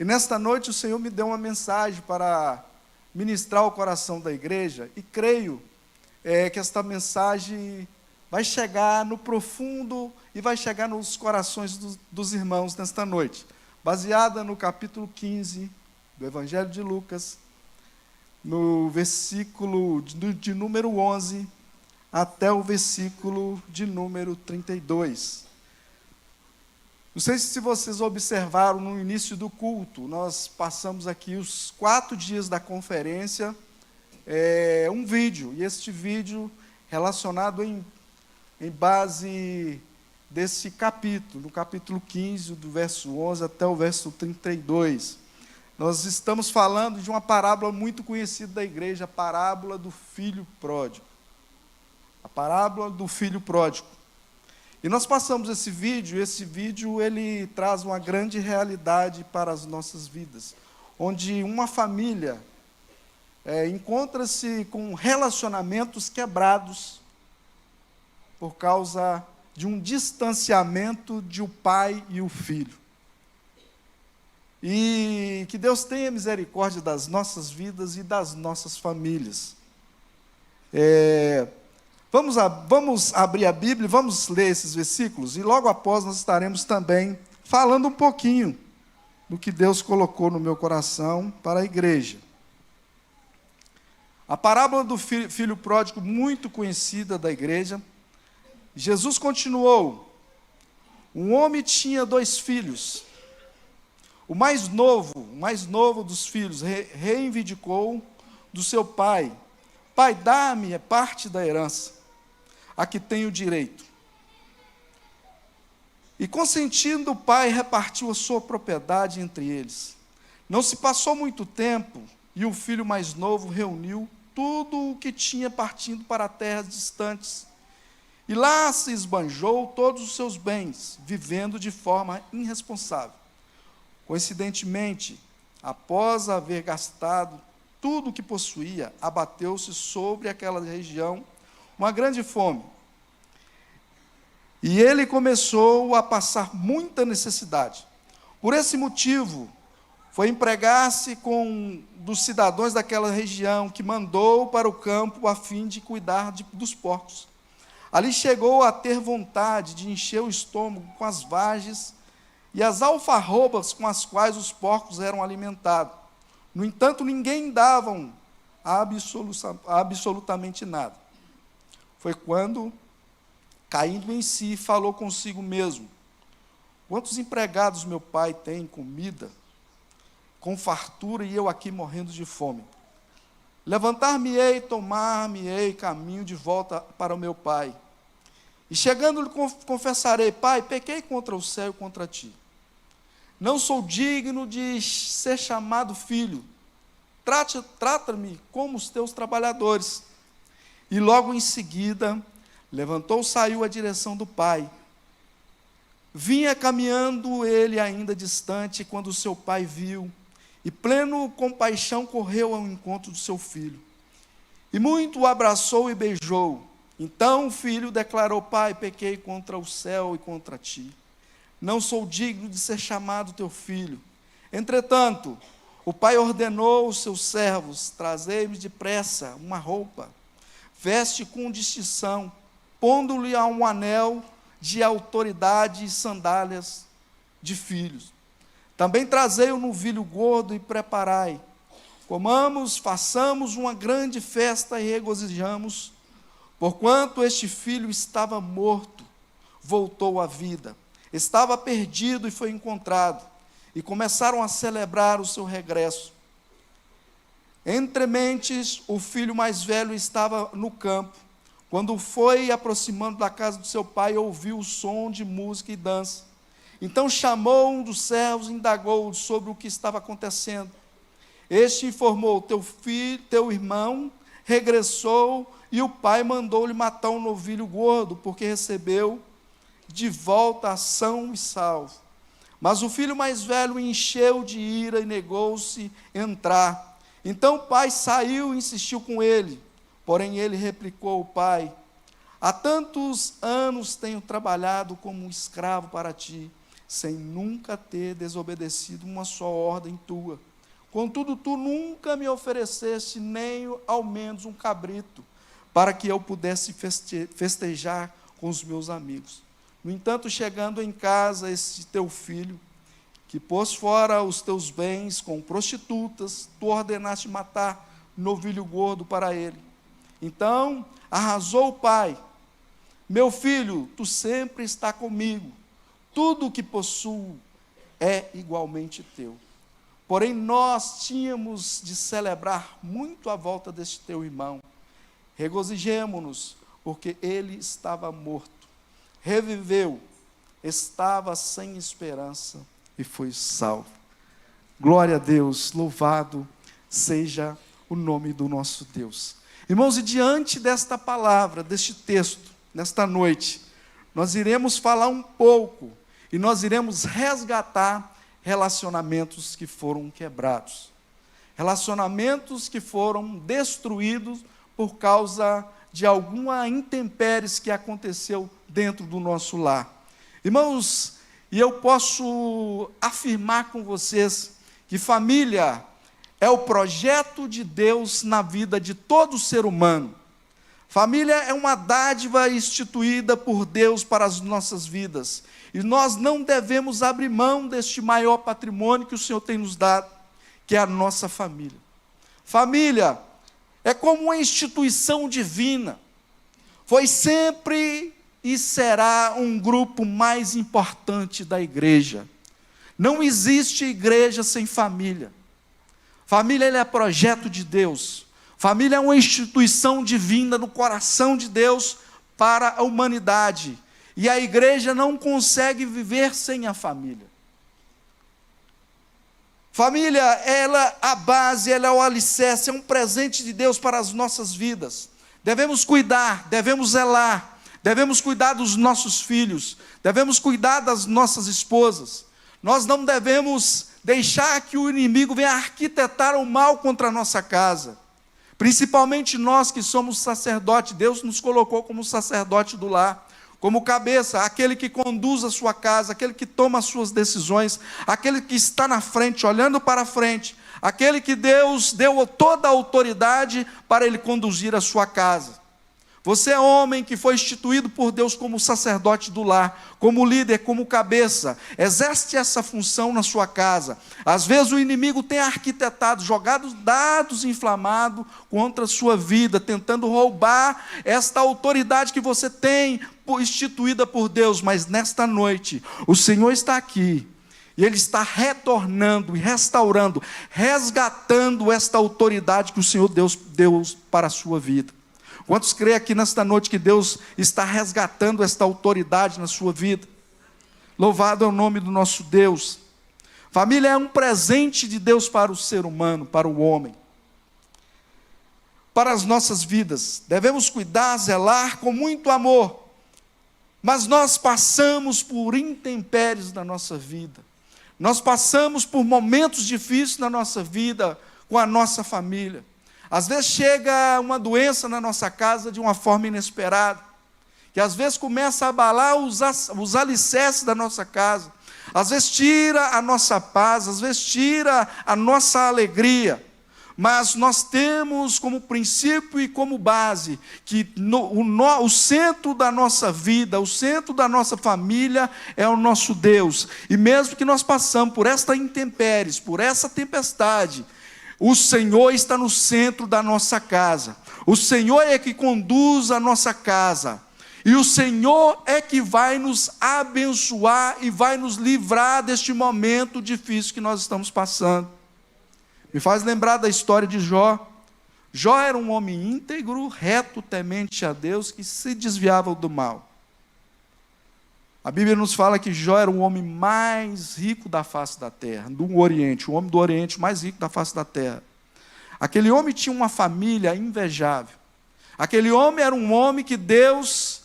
E nesta noite o Senhor me deu uma mensagem para ministrar o coração da igreja, e creio que esta mensagem vai chegar no profundo e vai chegar nos corações dos irmãos nesta noite, baseada no capítulo 15 do Evangelho de Lucas, no versículo de número 11 até o versículo de número 32. Não sei se vocês observaram no início do culto, nós passamos aqui os 4 dias da conferência, um vídeo, e este vídeo relacionado em base desse capítulo, no capítulo 15, do verso 11 até o verso 32. Nós estamos falando de uma parábola muito conhecida da igreja, a parábola do filho pródigo. A parábola do filho pródigo. E nós passamos esse vídeo ele traz uma grande realidade para as nossas vidas, onde uma família encontra-se com relacionamentos quebrados por causa de um distanciamento de o pai e o filho. E que Deus tenha misericórdia das nossas vidas e das nossas famílias. Vamos abrir a Bíblia, vamos ler esses versículos, e logo após nós estaremos também falando um pouquinho do que Deus colocou no meu coração para a igreja. A parábola do filho pródigo, muito conhecida da igreja. Jesus continuou: um homem tinha 2 filhos. O mais novo dos filhos reivindicou do seu pai: pai, dá-me parte da herança, a que tenho direito. E consentindo, o pai repartiu a sua propriedade entre eles. Não se passou muito tempo, e o filho mais novo reuniu tudo o que tinha, partindo para terras distantes. E lá se esbanjou todos os seus bens, vivendo de forma irresponsável. Coincidentemente, após haver gastado tudo o que possuía, abateu-se sobre aquela região uma grande fome. E ele começou a passar muita necessidade. Por esse motivo, foi empregar-se com dos cidadãos daquela região, que mandou para o campo a fim de cuidar dos porcos. Ali chegou a ter vontade de encher o estômago com as vagens e as alfarrobas com as quais os porcos eram alimentados. No entanto, ninguém dava absolutamente nada. Foi quando, caindo em si, falou consigo mesmo: quantos empregados meu pai tem comida, com fartura, e eu aqui morrendo de fome? Levantar-me-ei, tomar-me-ei caminho de volta para o meu pai. E chegando-lhe confessarei: pai, pequei contra o céu e contra ti. Não sou digno de ser chamado filho. Trata-me como os teus trabalhadores. E logo em seguida, levantou, saiu à direção do pai. Vinha caminhando ele ainda distante, quando o seu pai viu, e pleno compaixão correu ao encontro do seu filho. E muito o abraçou e beijou. Então o filho declarou: pai, pequei contra o céu e contra ti. Não sou digno de ser chamado teu filho. Entretanto, o pai ordenou aos seus servos: trazei-me depressa uma roupa, veste com distinção, pondo-lhe um anel de autoridade e sandálias de filhos. Também trazei o novilho gordo e preparai. Comamos, façamos uma grande festa e regozijamos, porquanto este filho estava morto, voltou à vida. Estava perdido e foi encontrado. E começaram a celebrar o seu regresso. Entre mentes, o filho mais velho estava no campo. Quando foi aproximando da casa do seu pai, ouviu o som de música e dança. Então chamou um dos servos e indagou sobre o que estava acontecendo. Este informou: teu irmão regressou, e o pai mandou-lhe matar um novilho gordo, porque recebeu de volta são e salvo. Mas o filho mais velho encheu de ira e negou-se entrar. Então o pai saiu e insistiu com ele. Porém ele replicou ao pai: há tantos anos tenho trabalhado como um escravo para ti, sem nunca ter desobedecido uma só ordem tua. Contudo, tu nunca me ofereceste nem ao menos um cabrito, para que eu pudesse festejar com os meus amigos. No entanto, chegando em casa esse teu filho, que pôs fora os teus bens com prostitutas, tu ordenaste matar um novilho gordo para ele. Então arrasou o pai: meu filho, tu sempre está comigo, tudo o que possuo é igualmente teu. Porém, nós tínhamos de celebrar muito a volta deste teu irmão. Regozijemo-nos, porque ele estava morto, reviveu, estava sem esperança e foi salvo. Glória a Deus, louvado seja o nome do nosso Deus. Irmãos, e diante desta palavra, deste texto, nesta noite, nós iremos falar um pouco e nós iremos resgatar relacionamentos que foram quebrados, relacionamentos que foram destruídos por causa de alguma intempéries que aconteceu dentro do nosso lar. Irmãos, e eu posso afirmar com vocês que família é o projeto de Deus na vida de todo ser humano. Família é uma dádiva instituída por Deus para as nossas vidas. E nós não devemos abrir mão deste maior patrimônio que o Senhor tem nos dado, que é a nossa família. Família é como uma instituição divina. Foi sempre e será um grupo mais importante da igreja. Não existe igreja sem família. Família é projeto de Deus. Família é uma instituição divina no coração de Deus para a humanidade. E a igreja não consegue viver sem a família. Família, ela é a base, ela é o alicerce, é um presente de Deus para as nossas vidas. Devemos cuidar, devemos zelar, devemos cuidar dos nossos filhos, devemos cuidar das nossas esposas. Nós não devemos deixar que o inimigo venha arquitetar o mal contra a nossa casa. Principalmente nós que somos sacerdotes. Deus nos colocou como sacerdote do lar, como cabeça, aquele que conduz a sua casa, aquele que toma as suas decisões, aquele que está na frente, olhando para a frente, aquele que Deus deu toda a autoridade para ele conduzir a sua casa. Você é homem que foi instituído por Deus como sacerdote do lar, como líder, como cabeça. Exerce essa função na sua casa. Às vezes o inimigo tem arquitetado, jogado dados inflamados contra a sua vida, tentando roubar esta autoridade que você tem, instituída por Deus. Mas nesta noite, o Senhor está aqui. E Ele está retornando e restaurando, resgatando esta autoridade que o Senhor Deus deu para a sua vida. Quantos creem aqui nesta noite que Deus está resgatando esta autoridade na sua vida? Louvado é o nome do nosso Deus. Família é um presente de Deus para o ser humano, para o homem. Para as nossas vidas. Devemos cuidar, zelar com muito amor. Mas nós passamos por intempéries na nossa vida. Nós passamos por momentos difíceis na nossa vida com a nossa família. Às vezes chega uma doença na nossa casa de uma forma inesperada, que às vezes começa a abalar os alicerces da nossa casa, às vezes tira a nossa paz, às vezes tira a nossa alegria, mas nós temos como princípio e como base que o centro da nossa vida, o centro da nossa família é o nosso Deus. E mesmo que nós passamos por esta intempéries, por essa tempestade, o Senhor está no centro da nossa casa. O Senhor é que conduz a nossa casa. E o Senhor é que vai nos abençoar e vai nos livrar deste momento difícil que nós estamos passando. Me faz lembrar da história de Jó. Jó era um homem íntegro, reto, temente a Deus, que se desviava do mal. A Bíblia nos fala que Jó era o homem mais rico da face da terra, do Oriente, o homem do Oriente mais rico da face da terra. Aquele homem tinha uma família invejável. Aquele homem era um homem que Deus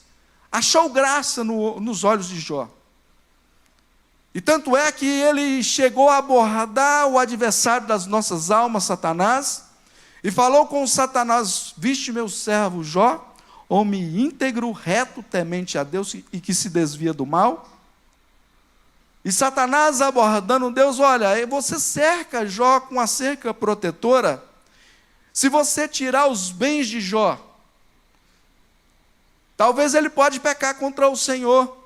achou graça nos olhos de Jó. E tanto é que ele chegou a abordar o adversário das nossas almas, Satanás, e falou com Satanás: viste meu servo Jó, homem íntegro, reto, temente a Deus e que se desvia do mal? E Satanás abordando Deus, olha, você cerca Jó com a cerca protetora, se você tirar os bens de Jó, talvez ele pode pecar contra o Senhor.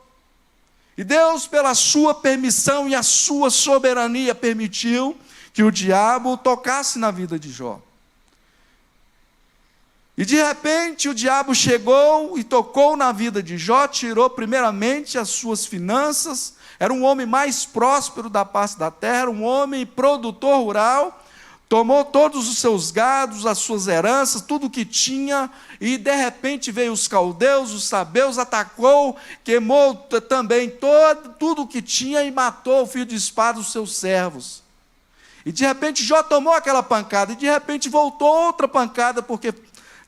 E Deus, pela sua permissão e a sua soberania, permitiu que o diabo tocasse na vida de Jó. E de repente o diabo chegou e tocou na vida de Jó, tirou primeiramente as suas finanças. Era um homem mais próspero da face da terra, um homem produtor rural, tomou todos os seus gados, as suas heranças, tudo o que tinha, e de repente veio os caldeus, os sabeus, atacou, queimou também tudo o que tinha e matou o fio de espada dos seus servos. E de repente Jó tomou aquela pancada, e de repente voltou outra pancada, porque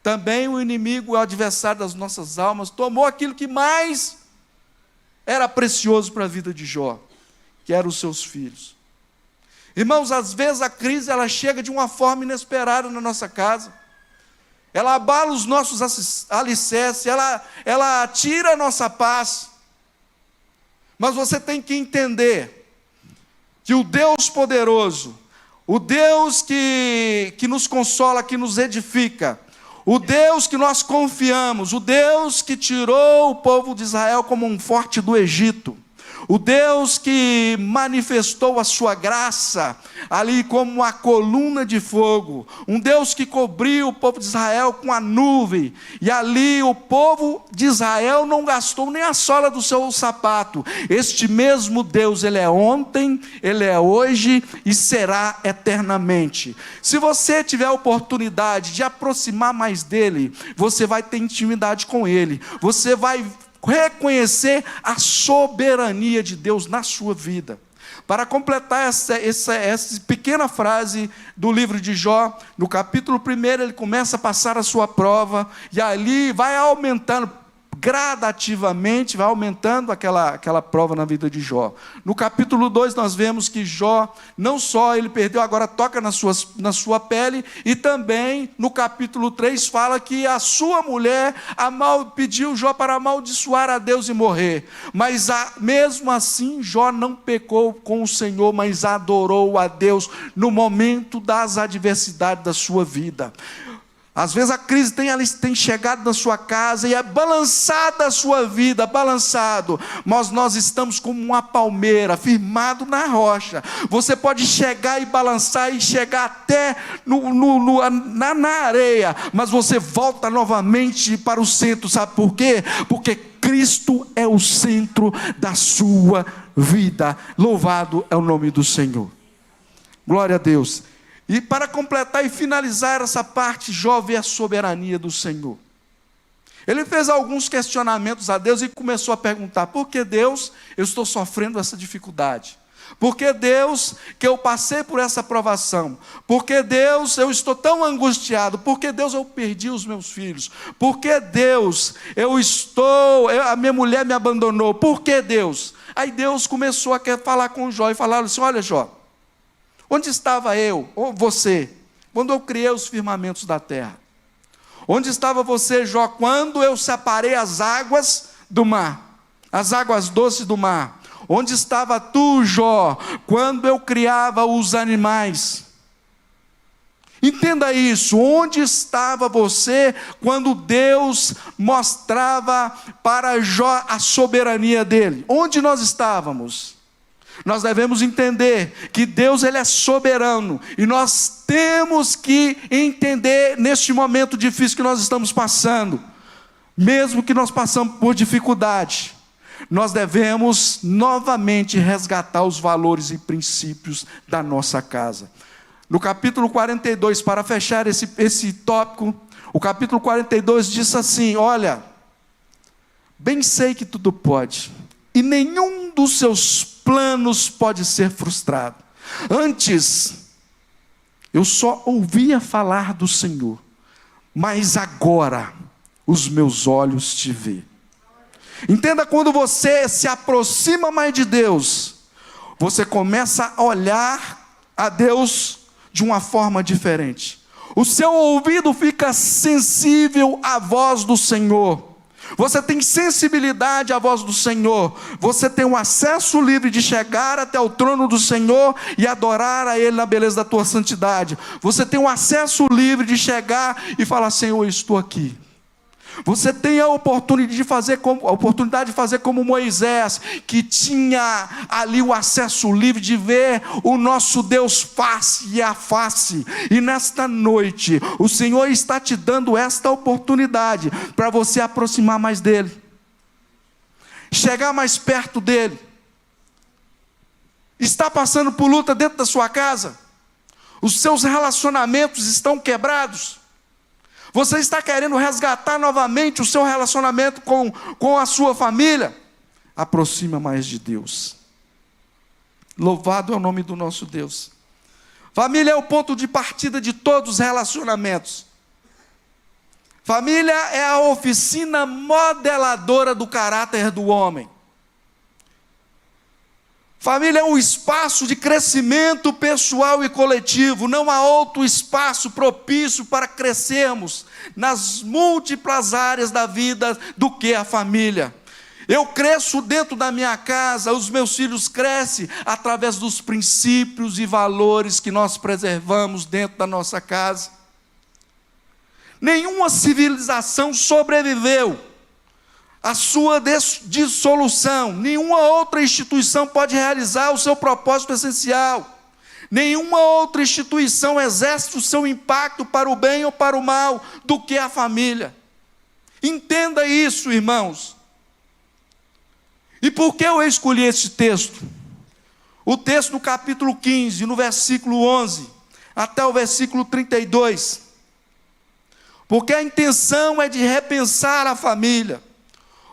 também o inimigo, o adversário das nossas almas, tomou aquilo que mais era precioso para a vida de Jó, que eram os seus filhos. Irmãos, às vezes a crise ela chega de uma forma inesperada na nossa casa. Ela abala os nossos alicerces, ela tira a nossa paz. Mas você tem que entender que o Deus poderoso, o Deus que nos consola, que nos edifica, o Deus que nós confiamos, o Deus que tirou o povo de Israel como um forte do Egito, o Deus que manifestou a sua graça ali como uma coluna de fogo, um Deus que cobriu o povo de Israel com a nuvem, e ali o povo de Israel não gastou nem a sola do seu sapato. Este mesmo Deus, Ele é ontem, Ele é hoje e será eternamente. Se você tiver a oportunidade de aproximar mais dEle, você vai ter intimidade com Ele, você vai reconhecer a soberania de Deus na sua vida. Para completar essa pequena frase do livro de Jó, no capítulo 1 ele começa a passar a sua prova, e ali vai aumentando, gradativamente vai aumentando aquela prova na vida de Jó. No capítulo 2 nós vemos que Jó, não só ele perdeu, agora toca na sua pele, e também no capítulo 3 fala que a sua mulher pediu Jó para amaldiçoar a Deus e morrer, mas mesmo assim Jó não pecou com o Senhor, mas adorou a Deus no momento das adversidades da sua vida. Às vezes a crise tem chegado na sua casa e é balançada a sua vida, balançado, mas nós estamos como uma palmeira, firmado na rocha. Você pode chegar e balançar e chegar até na areia, mas você volta novamente para o centro. Sabe por quê? Porque Cristo é o centro da sua vida. Louvado é o nome do Senhor. Glória a Deus. E para completar e finalizar essa parte, Jó vê a soberania do Senhor. Ele fez alguns questionamentos a Deus e começou a perguntar: por que Deus eu estou sofrendo essa dificuldade? Por que Deus que eu passei por essa provação? Por que Deus eu estou tão angustiado? Por que Deus eu perdi os meus filhos? Por que Deus a minha mulher me abandonou? Por que Deus? Aí Deus começou a falar com Jó e falaram assim: olha Jó, onde estava eu, ou você, quando eu criei os firmamentos da terra? Onde estava você, Jó, quando eu separei as águas do mar, as águas doces do mar? Onde estava tu, Jó, quando eu criava os animais? Entenda isso, onde estava você quando Deus mostrava para Jó a soberania dele? Onde nós estávamos? Nós devemos entender que Deus ele é soberano, e nós temos que entender neste momento difícil que nós estamos passando, mesmo que nós passamos por dificuldade, nós devemos novamente resgatar os valores e princípios da nossa casa. No capítulo 42, para fechar esse tópico, o capítulo 42 diz assim: olha, bem sei que tudo pode, e nenhum dos seus planos pode ser frustrado. Antes, eu só ouvia falar do Senhor, mas agora os meus olhos te vê. Entenda, quando você se aproxima mais de Deus, você começa a olhar a Deus de uma forma diferente. O seu ouvido fica sensível à voz do Senhor. você tem sensibilidade à voz do Senhor, você tem um acesso livre de chegar até o trono do Senhor e adorar a Ele na beleza da tua santidade. Você tem um acesso livre de chegar e falar: Senhor, eu estou aqui. Você tem a oportunidade de fazer como Moisés, que tinha ali o acesso livre de ver o nosso Deus face a face. E nesta noite, o Senhor está te dando esta oportunidade para você aproximar mais dEle, chegar mais perto dEle. Está passando por luta dentro da sua casa? Os seus relacionamentos estão quebrados? Você está querendo resgatar novamente o seu relacionamento com a sua família? Aproxima mais de Deus. Louvado é o nome do nosso Deus. Família é o ponto de partida de todos os relacionamentos. Família é a oficina modeladora do caráter do homem. Família é um espaço de crescimento pessoal e coletivo. Não há outro espaço propício para crescermos nas múltiplas áreas da vida do que a família. Eu cresço dentro da minha casa, os meus filhos crescem através dos princípios e valores que nós preservamos dentro da nossa casa. Nenhuma civilização sobreviveu a sua dissolução. Nenhuma outra instituição pode realizar o seu propósito essencial. Nenhuma outra instituição exerce o seu impacto para o bem ou para o mal do que a família. Entenda isso, irmãos. E por que eu escolhi este texto? O texto do capítulo 15, no versículo 11, até o versículo 32. Porque a intenção é de repensar a família.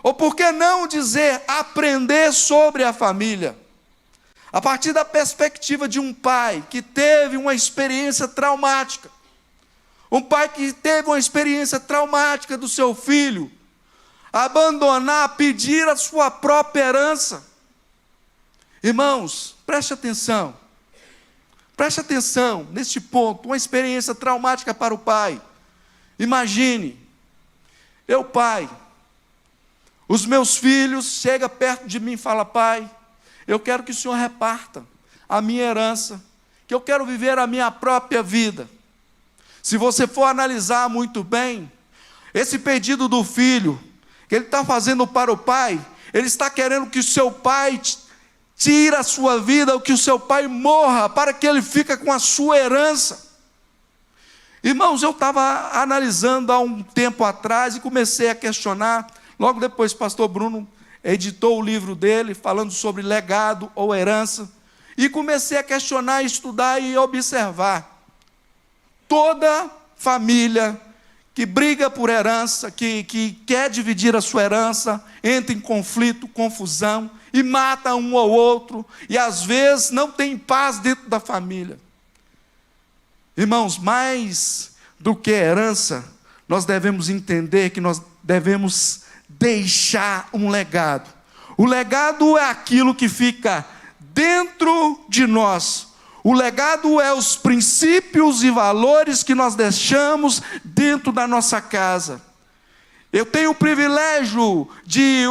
Ou por que não dizer aprender sobre a família? A partir da perspectiva de um pai que teve uma experiência traumática. Um pai que teve uma experiência traumática do seu filho abandonar, pedir a sua própria herança. Irmãos, preste atenção. Preste atenção neste ponto, uma experiência traumática para o pai. Imagine, eu pai, os meus filhos chegam perto de mim e falam: pai, eu quero que o Senhor reparta a minha herança, que eu quero viver a minha própria vida. Se você for analisar muito bem, esse pedido do filho, que ele está fazendo para o pai, ele está querendo que o seu pai tire a sua vida, ou que o seu pai morra, para que ele fique com a sua herança. Irmãos, eu estava analisando há um tempo atrás e comecei a questionar. Logo depois, o pastor Bruno editou o livro dele, falando sobre legado ou herança, e comecei a questionar, estudar e observar. Toda família que briga por herança, que quer dividir a sua herança, entra em conflito, confusão, e mata um ao outro, e às vezes não tem paz dentro da família. Irmãos, mais do que herança, nós devemos entender que nós devemos deixar um legado. O legado é aquilo que fica dentro de nós. O legado é os princípios e valores que nós deixamos dentro da nossa casa. Eu tenho o privilégio de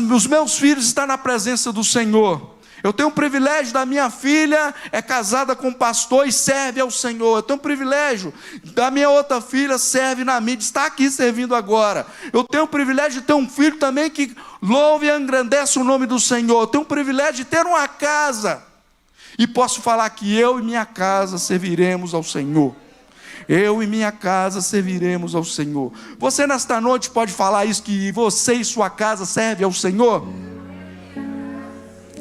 os meus filhos estar na presença do Senhor. Eu tenho o privilégio da minha filha é casada com um pastor e serve ao Senhor. Eu tenho o privilégio da minha outra filha serve na mídia, está aqui servindo agora. Eu tenho o privilégio de ter um filho também que louve e engrandece o nome do Senhor. Eu tenho o privilégio de ter uma casa. E posso falar que eu e minha casa serviremos ao Senhor. Eu e minha casa serviremos ao Senhor. Você nesta noite pode falar isso, que você e sua casa servem ao Senhor?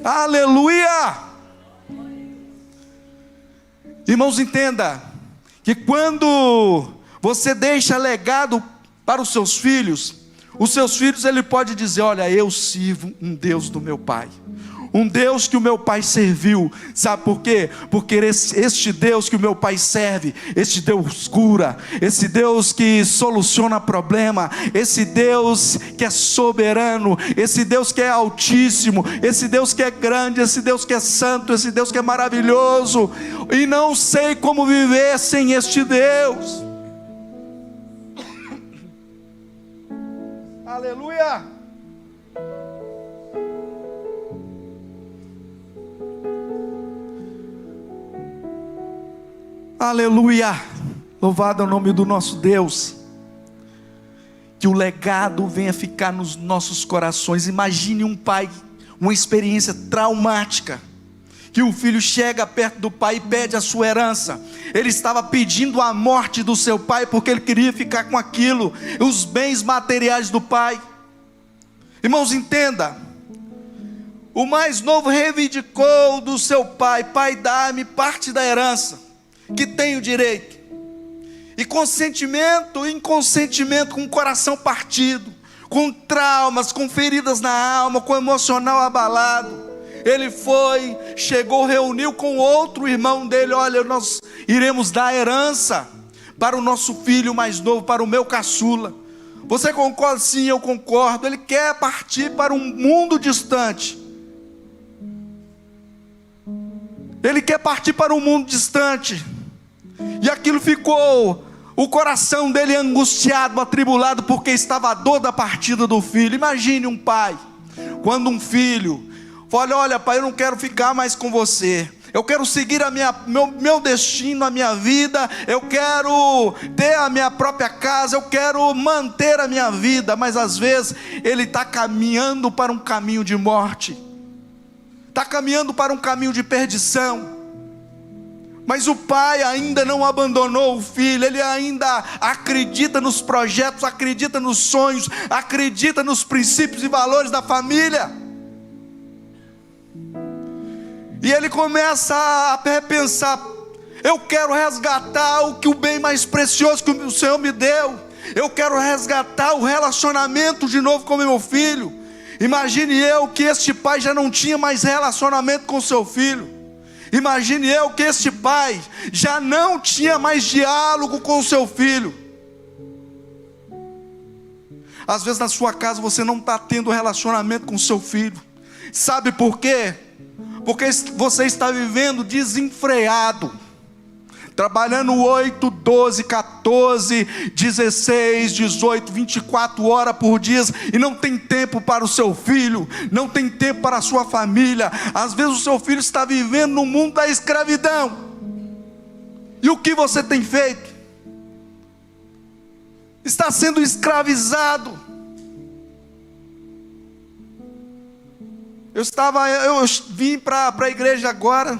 Aleluia! Irmãos, entenda que quando você deixa legado para os seus filhos ele pode dizer: olha, eu sirvo um Deus do meu pai, um Deus que o meu pai serviu. Sabe por quê? Porque este Deus que o meu pai serve, este Deus cura, esse Deus que soluciona problema, esse Deus que é soberano, esse Deus que é altíssimo, esse Deus que é grande, esse Deus que é santo, esse Deus que é maravilhoso, e não sei como viver sem este Deus. Aleluia. Aleluia! Aleluia! Louvado é o nome do nosso Deus. Que o legado venha ficar nos nossos corações. Imagine um pai, uma experiência traumática, que o filho chega perto do pai e pede a sua herança. Ele estava pedindo a morte do seu pai, porque ele queria ficar com aquilo, os bens materiais do pai. Irmãos, entenda, o mais novo reivindicou do seu pai: pai, dá-me parte da herança, que tenho direito. E com sentimento, inconsentimento, com o coração partido, com traumas, com feridas na alma, com o emocional abalado, ele foi, chegou, reuniu com outro irmão dele: olha, nós iremos dar herança para o nosso filho mais novo, para o meu caçula. Você concorda? Sim, eu concordo. Ele quer partir para um mundo distante. Ele quer partir para um mundo distante. E aquilo ficou, o coração dele angustiado, atribulado, porque estava a dor da partida do filho. Imagine um pai, quando um filho fala: olha pai, eu não quero ficar mais com você, eu quero seguir meu destino, a minha vida, eu quero ter a minha própria casa, eu quero manter a minha vida. Mas às vezes ele está caminhando para um caminho de morte, está caminhando para um caminho de perdição. Mas o pai ainda não abandonou o filho, ele ainda acredita nos projetos, acredita nos sonhos, acredita nos princípios e valores da família. E ele começa a repensar: eu quero resgatar o bem mais precioso que o Senhor me deu, eu quero resgatar o relacionamento de novo com meu filho. Imagine eu que este pai já não tinha mais relacionamento com seu filho. Imagine eu que este pai já não tinha mais diálogo com o seu filho. Às vezes na sua casa você não está tendo relacionamento com o seu filho. Sabe por quê? Porque você está vivendo desenfreado, trabalhando 8, 12, 14, 16, 18, 24 horas por dia, e não tem tempo para o seu filho, não tem tempo para a sua família. Às vezes o seu filho está vivendo no mundo da escravidão. E o que você tem feito? Está sendo escravizado. Eu vim para a igreja agora,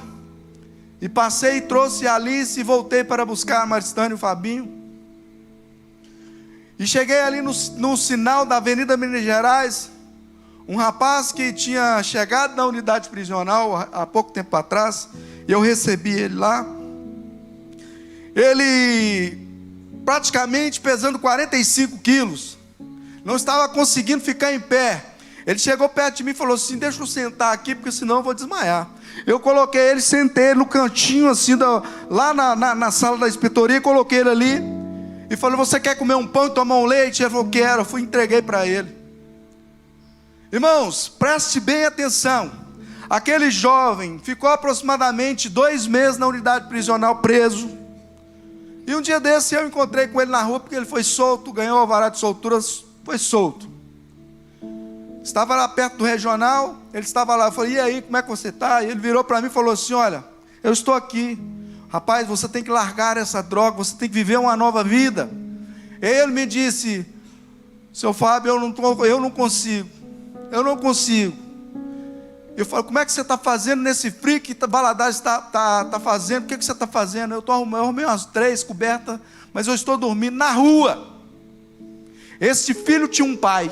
e passei, trouxe a Alice e voltei para buscar a Maristânia e o Fabinho. E cheguei ali no sinal da Avenida Minas Gerais. Um rapaz que tinha chegado na unidade prisional há pouco tempo atrás, e eu recebi ele lá. Ele praticamente pesando 45 quilos, não estava conseguindo ficar em pé. Ele chegou perto de mim e falou assim: deixa eu sentar aqui, porque senão eu vou desmaiar. Eu coloquei ele, sentei ele no cantinho assim, lá na sala da inspetoria, coloquei ele ali, e falei: você quer comer um pão e tomar um leite? Ele falou: quero. Eu fui e entreguei para ele. Irmãos, preste bem atenção. Aquele jovem ficou aproximadamente 2 meses na unidade prisional preso. E um dia desse eu encontrei com ele na rua, porque ele foi solto, ganhou o alvará de soltura, foi solto. Estava lá perto do regional, ele estava lá. Eu falei: e aí, como é que você está? E ele virou para mim e falou assim: olha, eu estou aqui. Rapaz, você tem que largar essa droga, você tem que viver uma nova vida. E ele me disse: seu Fábio, eu não consigo. Eu falo: como é que você está fazendo nesse frio que Valadares está fazendo? O que você está fazendo? Eu arrumei umas 3 cobertas, mas eu estou dormindo na rua. Este filho tinha um pai,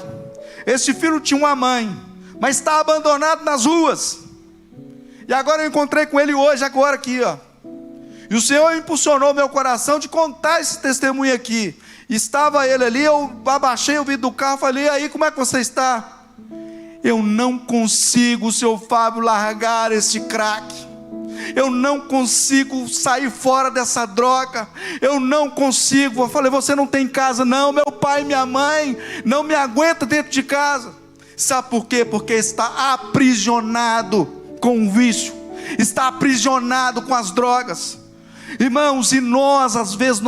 este filho tinha uma mãe, mas está abandonado nas ruas. E agora eu encontrei com ele hoje, agora aqui, ó. E o Senhor impulsionou meu coração de contar esse testemunho aqui. Estava ele ali, eu abaixei o vidro do carro, falei: e aí, como é que você está? Eu não consigo, seu Fábio, largar esse crack. Eu não consigo sair fora dessa droga. Eu não consigo. Eu falei: você não tem casa? Não, meu pai e minha mãe não me aguentam dentro de casa. Sabe por quê? Porque está aprisionado com o vício, está aprisionado com as drogas. Irmãos, e nós, às vezes,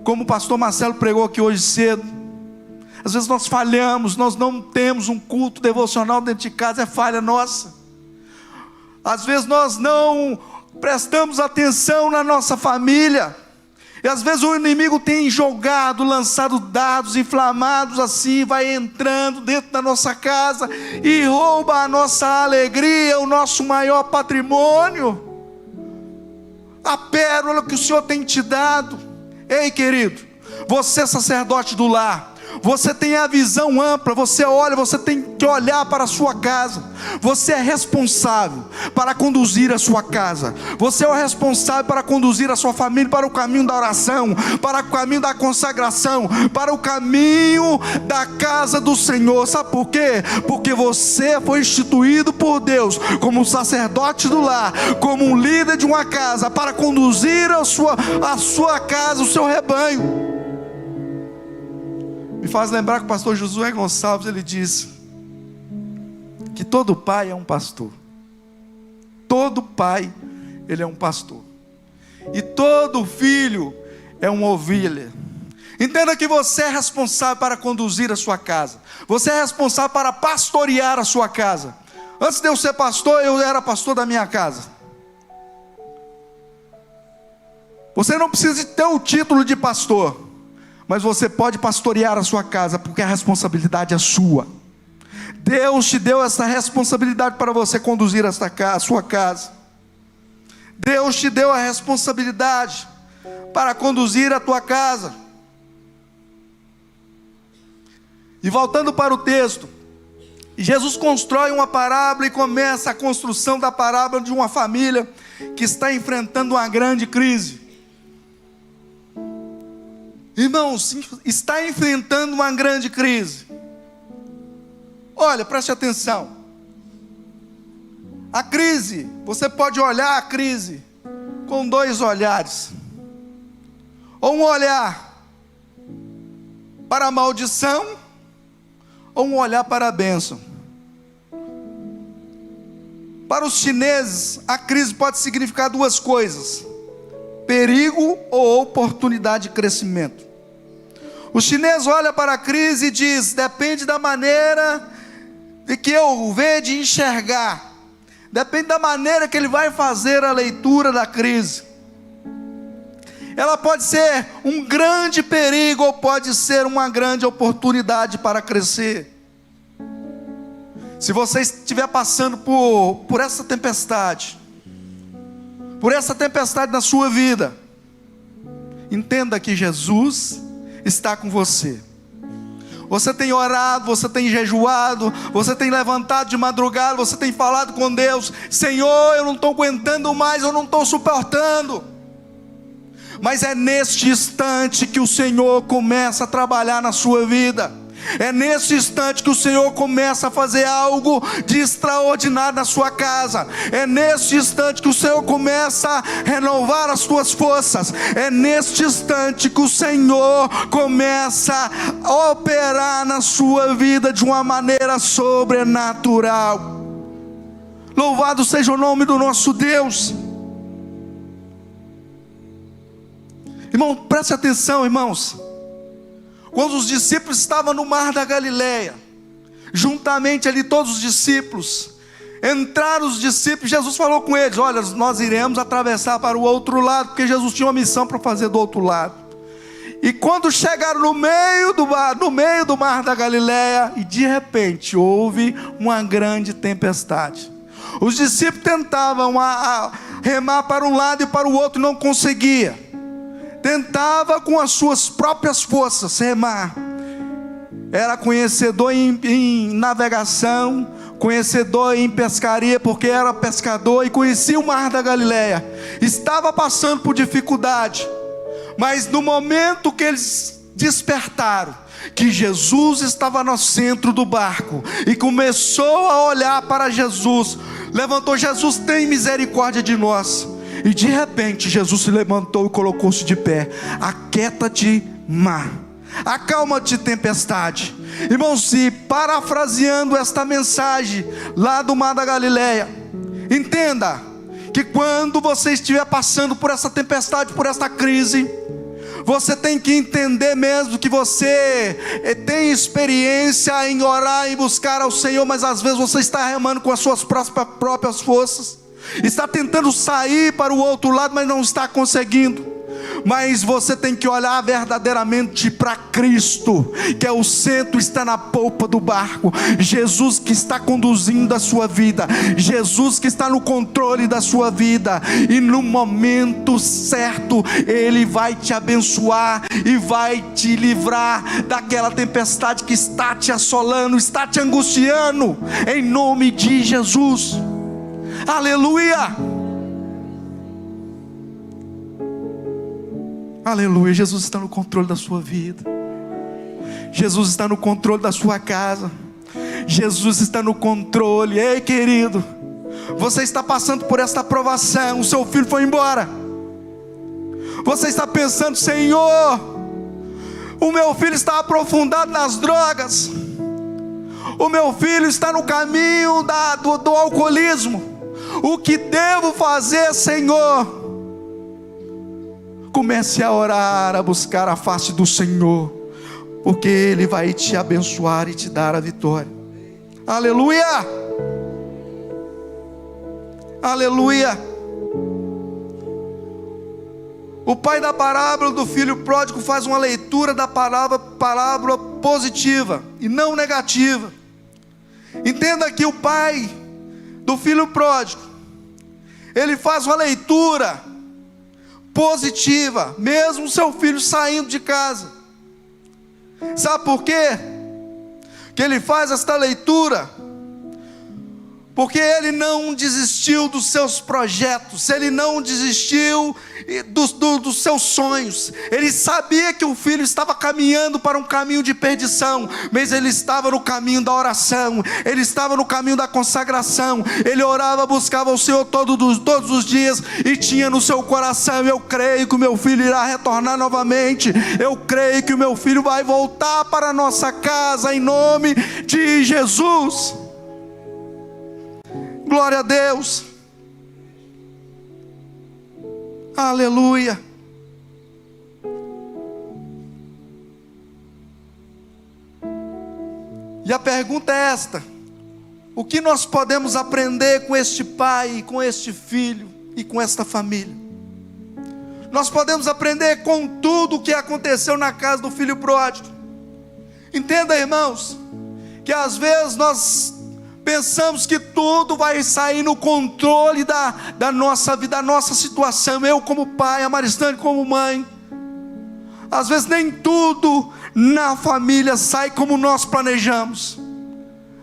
como o pastor Marcelo pregou aqui hoje cedo, Às vezes nós falhamos, nós não temos um culto devocional dentro de casa, é falha nossa. Às vezes nós não prestamos atenção na nossa família, e às vezes o inimigo tem jogado, lançado dados inflamados assim, vai entrando dentro da nossa casa e rouba a nossa alegria, o nosso maior patrimônio, a pérola que o Senhor tem te dado. Ei, querido, você sacerdote do lar, você tem a visão ampla, você olha, você tem que olhar para a sua casa. Você é responsável para conduzir a sua casa. Você é o responsável para conduzir a sua família para o caminho da oração, para o caminho da consagração, para o caminho da casa do Senhor. Sabe por quê? Porque você foi instituído por Deus como sacerdote do lar, como um líder de uma casa, para conduzir a sua casa, o seu rebanho. Me faz lembrar que o pastor Josué Gonçalves, ele disse que todo pai é um pastor. Todo pai, ele é um pastor. E todo filho é uma ovelha. Entenda que você é responsável para conduzir a sua casa. Você é responsável para pastorear a sua casa. Antes de eu ser pastor, eu era pastor da minha casa. Você não precisa ter o título de pastor, mas você pode pastorear a sua casa, porque a responsabilidade é sua. Deus te deu essa responsabilidade para você conduzir a sua casa. Deus te deu a responsabilidade para conduzir a tua casa. E voltando para o texto, Jesus constrói uma parábola e começa a construção da parábola de uma família que está enfrentando uma grande crise. Irmãos, está enfrentando uma grande crise. Olha, preste atenção. A crise, você pode olhar a crise com dois olhares. Ou um olhar para a maldição, ou um olhar para a bênção. Para os chineses, a crise pode significar duas coisas: perigo ou oportunidade de crescimento. O chinês olha para a crise e diz: depende da maneira de que eu vejo de enxergar, depende da maneira que ele vai fazer a leitura da crise. Ela pode ser um grande perigo ou pode ser uma grande oportunidade para crescer. Se você estiver passando por essa tempestade na sua vida, entenda que Jesus está com você. Você tem orado, você tem jejuado, você tem levantado de madrugada, você tem falado com Deus: Senhor, eu não estou aguentando mais, eu não estou suportando. Mas é neste instante que o Senhor começa a trabalhar na sua vida. É nesse instante que o Senhor começa a fazer algo de extraordinário na sua casa. É nesse instante que o Senhor começa a renovar as suas forças. É neste instante que o Senhor começa a operar na sua vida de uma maneira sobrenatural. Louvado seja o nome do nosso Deus. Irmão, preste atenção, irmãos. Quando os discípulos estavam no mar da Galileia, juntamente ali todos os discípulos, entraram os discípulos, Jesus falou com eles: olha, nós iremos atravessar para o outro lado, porque Jesus tinha uma missão para fazer do outro lado. E quando chegaram no meio do mar da Galileia, e de repente houve uma grande tempestade. Os discípulos tentavam remar para um lado e para o outro, não conseguia. Tentava com as suas próprias forças remar. Era conhecedor em navegação, conhecedor em pescaria, porque era pescador e conhecia o mar da Galileia. Estava passando por dificuldade, mas no momento que eles despertaram que Jesus estava no centro do barco e começou a olhar para Jesus, levantou: Jesus, tem misericórdia de nós. E de repente Jesus se levantou e colocou-se de pé. Aquieta-te, mar, acalma-te, tempestade. Irmãos, e parafraseando esta mensagem lá do mar da Galileia, entenda que quando você estiver passando por essa tempestade, por esta crise, Você tem que entender mesmo que você tem experiência em orar e buscar ao Senhor, mas às vezes você está remando com as suas próprias forças, está tentando sair para o outro lado, mas não está conseguindo. Mas você tem que olhar verdadeiramente para Cristo, que é o centro, está na polpa do barco. Jesus que está conduzindo a sua vida, Jesus que está no controle da sua vida, e no momento certo Ele vai te abençoar e vai te livrar daquela tempestade que está te assolando, está te angustiando, em nome de Jesus. Aleluia! Aleluia, Jesus está no controle da sua vida, Jesus está no controle da sua casa, Jesus está no controle. Ei, querido, você está passando por esta provação, o seu filho foi embora, você está pensando: Senhor, o meu filho está aprofundado nas drogas, o meu filho está no caminho do alcoolismo, o que devo fazer, Senhor? Comece a orar, a buscar a face do Senhor, porque Ele vai te abençoar e te dar a vitória. Aleluia! Aleluia! O pai da parábola do filho pródigo faz uma leitura da parábola positiva e não negativa. Entenda que o pai do filho pródigo, ele faz uma leitura positiva, mesmo seu filho saindo de casa. Sabe por quê que ele faz esta leitura? Porque ele não desistiu dos seus projetos, ele não desistiu dos seus sonhos. Ele sabia que o filho estava caminhando para um caminho de perdição, mas ele estava no caminho da oração, ele estava no caminho da consagração. Ele orava, buscava o Senhor todos os dias, e tinha no seu coração: eu creio que o meu filho irá retornar novamente, eu creio que o meu filho vai voltar para a nossa casa, em nome de Jesus. Glória a Deus. Aleluia. E a pergunta é esta: o que nós podemos aprender com este pai, com este filho e com esta família? Nós podemos aprender com tudo o que aconteceu na casa do filho pródigo. Entenda, irmãos, que às vezes nós pensamos que tudo vai sair no controle da nossa vida, da nossa situação. Eu como pai, a Maristane como mãe, às vezes nem tudo na família sai como nós planejamos.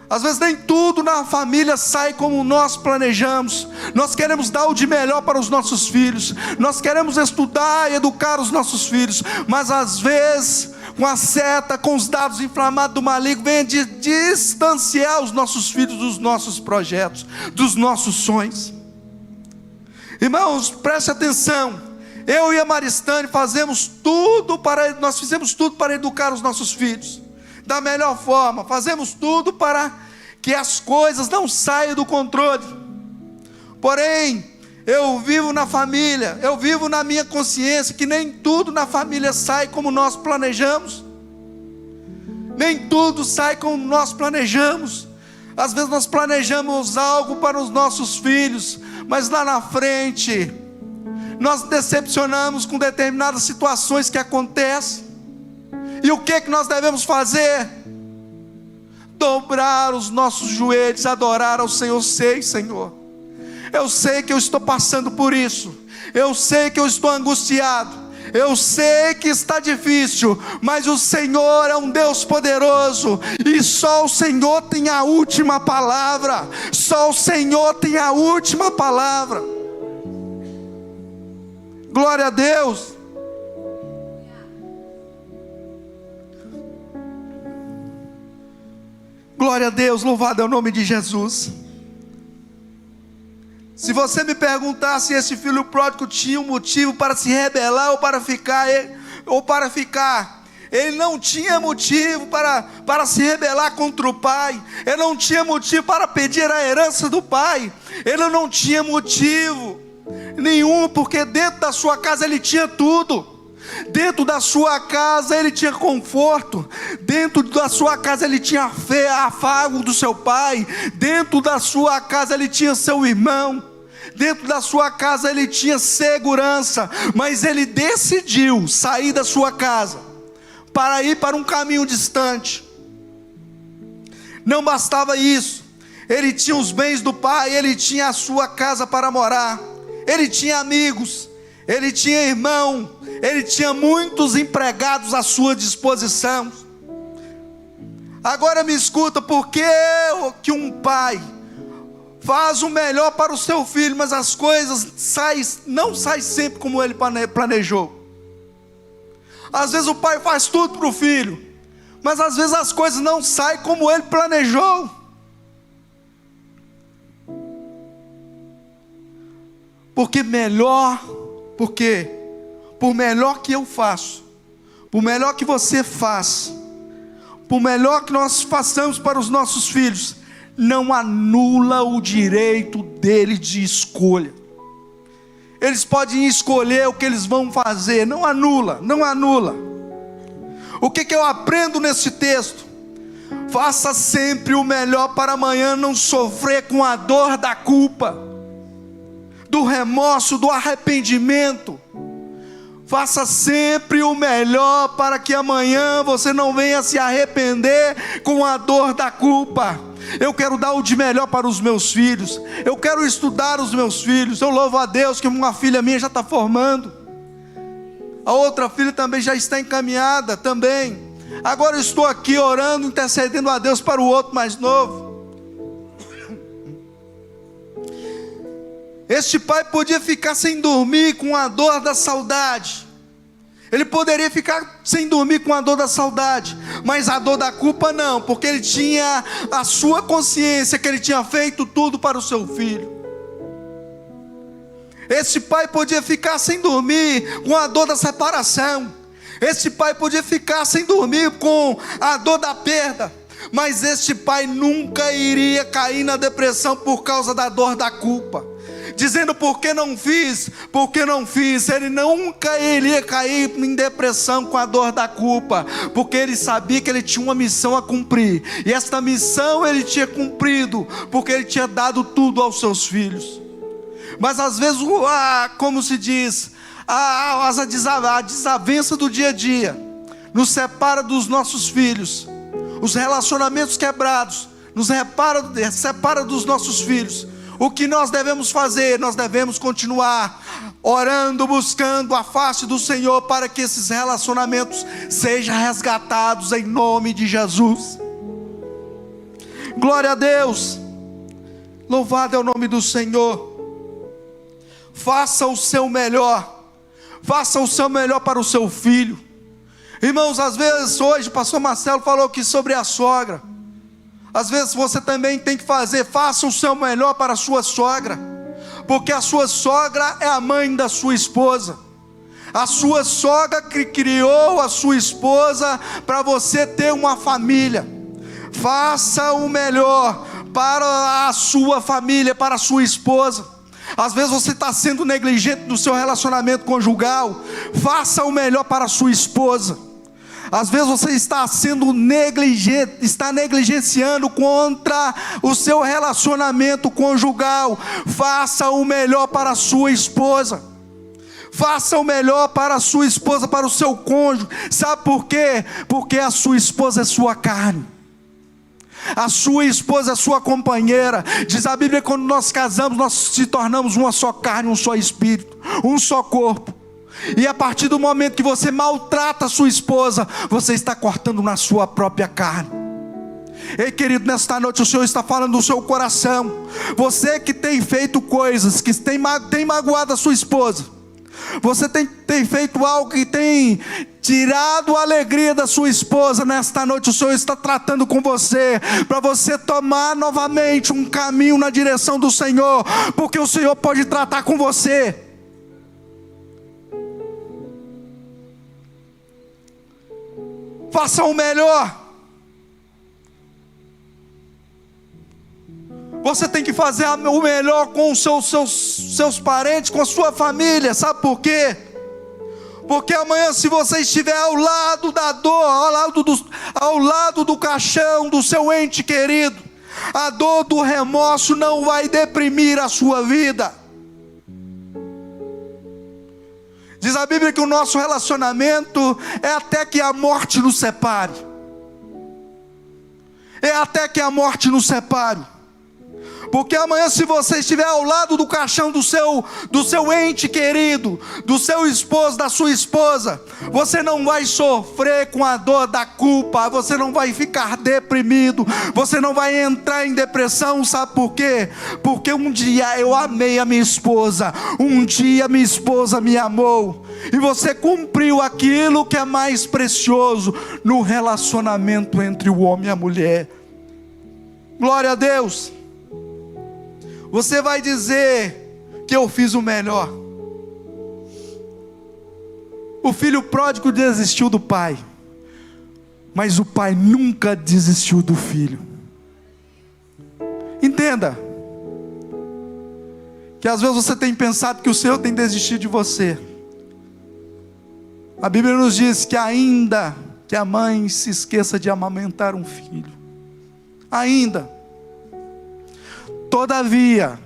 Às vezes nem tudo na família sai como nós planejamos. Nós queremos dar o de melhor para os nossos filhos, nós queremos estudar e educar os nossos filhos, mas às vezes, com a seta, com os dados inflamados do maligno, vem de distanciar os nossos filhos dos nossos projetos, dos nossos sonhos. Irmãos, preste atenção. Eu e a Maristane nós fizemos tudo para educar os nossos filhos da melhor forma, fazemos tudo para que as coisas não saiam do controle. Porém, eu vivo na família, eu vivo na minha consciência que nem tudo na família sai como nós planejamos. Nem tudo sai como nós planejamos. Às vezes nós planejamos algo para os nossos filhos, mas lá na frente nós decepcionamos com determinadas situações que acontecem. E o que nós devemos fazer? Dobrar os nossos joelhos, adorar ao Senhor. Senhor, eu sei que eu estou passando por isso, eu sei que eu estou angustiado, eu sei que está difícil, mas o Senhor é um Deus poderoso, e só o Senhor tem a última palavra, só o Senhor tem a última palavra. Glória a Deus. Glória a Deus, louvado é o nome de Jesus. Se você me perguntar se esse filho pródigo tinha um motivo para se rebelar ou para ficar, ele não tinha motivo para se rebelar contra o pai, ele não tinha motivo para pedir a herança do pai, ele não tinha motivo nenhum, porque dentro da sua casa ele tinha tudo. Dentro da sua casa ele tinha conforto, dentro da sua casa ele tinha fé, afago do seu pai, dentro da sua casa ele tinha seu irmão, dentro da sua casa ele tinha segurança. Mas ele decidiu sair da sua casa para ir para um caminho distante. Não bastava isso, ele tinha os bens do pai, ele tinha a sua casa para morar, ele tinha amigos, ele tinha irmão, ele tinha muitos empregados à sua disposição. Agora me escuta, por que um pai faz o melhor para o seu filho, mas as coisas não saem sempre como ele planejou? Às vezes o pai faz tudo para o filho, mas às vezes as coisas não saem como ele planejou. Porque por melhor que eu faço, por melhor que você faz, por melhor que nós façamos para os nossos filhos, não anula o direito dele de escolha. Eles podem escolher o que eles vão fazer, não anula. O que eu aprendo nesse texto? Faça sempre o melhor para amanhã não sofrer com a dor da culpa, do remorso, do arrependimento. Faça sempre o melhor para que amanhã você não venha se arrepender com a dor da culpa. Eu quero dar o de melhor para os meus filhos, eu quero estudar os meus filhos. Eu louvo a Deus que uma filha minha já está formando, a outra filha também já está encaminhada também. Agora eu estou aqui orando, intercedendo a Deus para o outro mais novo. Este pai podia ficar sem dormir com a dor da saudade. Ele poderia ficar sem dormir com a dor da saudade, mas a dor da culpa não, porque ele tinha a sua consciência que ele tinha feito tudo para o seu filho. Este pai podia ficar sem dormir com a dor da separação. Este pai podia ficar sem dormir com a dor da perda, mas este pai nunca iria cair na depressão por causa da dor da culpa, dizendo por que não fiz. Ele nunca iria cair em depressão com a dor da culpa, porque ele sabia que ele tinha uma missão a cumprir, e esta missão ele tinha cumprido, porque ele tinha dado tudo aos seus filhos. Mas às vezes, como se diz, a desavença do dia a dia nos separa dos nossos filhos, os relacionamentos quebrados nos separa dos nossos filhos. O que nós devemos fazer? Nós devemos continuar orando, buscando a face do Senhor, para que esses relacionamentos sejam resgatados em nome de Jesus. Glória a Deus, louvado é o nome do Senhor. Faça o seu melhor, faça o seu melhor para o seu filho. Irmãos, às vezes hoje o pastor Marcelo falou aqui sobre a sogra. Às vezes você também tem que faça o seu melhor para a sua sogra, porque a sua sogra é a mãe da sua esposa. A sua sogra que criou a sua esposa para você ter uma família. Faça o melhor para a sua família, para a sua esposa. Às vezes você está sendo negligente no seu relacionamento conjugal, faça o melhor para a sua esposa. Às vezes você está sendo negligente, está negligenciando contra o seu relacionamento conjugal. Faça o melhor para a sua esposa. Faça o melhor para a sua esposa, para o seu cônjuge. Sabe por quê? Porque a sua esposa é sua carne. A sua esposa é sua companheira. Diz a Bíblia que quando nós casamos, nós se tornamos uma só carne, um só espírito, um só corpo. E a partir do momento que você maltrata a sua esposa, você está cortando na sua própria carne. Ei, querido, nesta noite o Senhor está falando do seu coração. Você que tem feito coisas que tem magoado a sua esposa, você tem feito algo que tem tirado a alegria da sua esposa. Nesta noite o Senhor está tratando com você, para você tomar novamente um caminho na direção do Senhor, porque o Senhor pode tratar com você. Faça o melhor. Você tem que fazer o melhor com os seus parentes, com a sua família. Sabe por quê? Porque amanhã, se você estiver ao lado da dor, ao lado do caixão do seu ente querido, a dor do remorso não vai deprimir a sua vida. Diz a Bíblia que o nosso relacionamento é até que a morte nos separe. É até que a morte nos separe. Porque amanhã, se você estiver ao lado do caixão do seu ente querido, do seu esposo, da sua esposa, você não vai sofrer com a dor da culpa, você não vai ficar deprimido, você não vai entrar em depressão. Sabe por quê? Porque um dia eu amei a minha esposa, um dia minha esposa me amou, e você cumpriu aquilo que é mais precioso no relacionamento entre o homem e a mulher. Glória a Deus. Você vai dizer que eu fiz o melhor. O filho pródigo desistiu do pai, mas o pai nunca desistiu do filho. Entenda que às vezes você tem pensado que o Senhor tem desistido de você. A Bíblia nos diz que ainda que a mãe se esqueça de amamentar um filho, ainda, todavia,